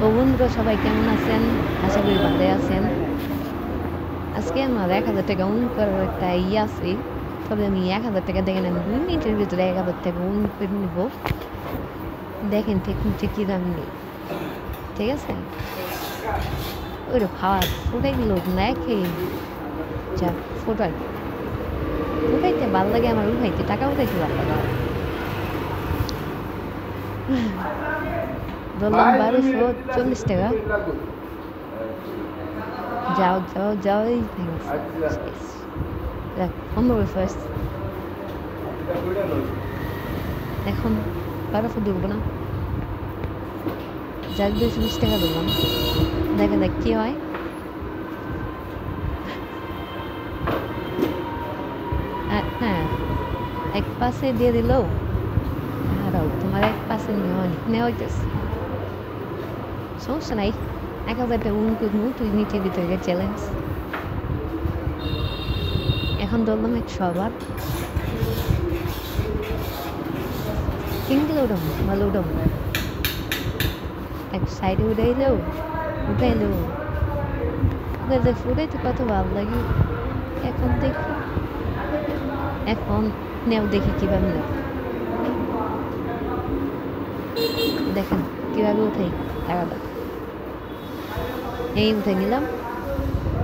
তো বন্ধুরা সবাই কেমন আছেন? আশা করি ভালো আছেন। আজকে আমার ১,০০০ টাকা উইন করার একটা আছে। তবে আমি ১,০০০ টাকা দেখেন আমি ২ মিনিটের ভিতরে ১,০০০ টাকা উইন করে নিব। দেখেন টেকনিকটা কি দাম নেই, ঠিক আছে? ওইটা খাওয়া ফোটাই লোক না খেয়ে যা ফোটাই উঠাইতে ভালো লাগে আমার, উঠাইতে টাকা উঠাইতে ভালো লাগে আমার। ধরলাম ১,২৪০ টাকা। যাও যাও যাও, এই অমর ফার্স্ট। এখন ১২০০ ঢুকবো না, যাক ২২০ টাকা ধরলাম, দেখা দেখ কি হয়। হ্যাঁ, এক পাশে দিয়ে দিল। দাঁড়াও, তোমার এক পাশে নেওয়া হইতেছে, সমস্যা নাই। ১,০০০ টাকা উইন করবো ২ মিনিটের ভিতরে চ্যালেঞ্জ। এখন ধরলাম ১০০ আবার। সিঙ্গেল উঠাম ভালো উঠাম, এক সাইডে উঠাইলো ফুটাইতে কত ভালো লাগে। এখন দেখি, এখন নেও দেখি কিভাবে নেও, দেখেন কিভাবে উঠাই টাকাটা। এই উঠে নিলাম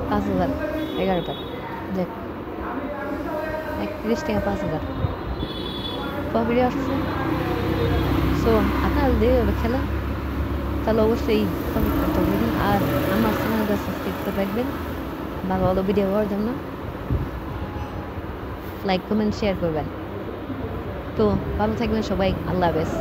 ৫,০০০, ১১টা, দেখ ৩১ টাকা ৫,০০০ প্রফিট আসছে। সো আপনারা যদি খেলেন তাহলে অবশ্যই কমেন্ট করতে পারবেন, আর আমার চ্যানেলটা সাবস্ক্রাইব করে রাখবেন ভালো ভালো ভিডিও পাওয়ার জন্য। লাইক কমেন্ট শেয়ার করবেন। তো ভালো থাকবেন সবাই, আল্লাহ হাফেজ।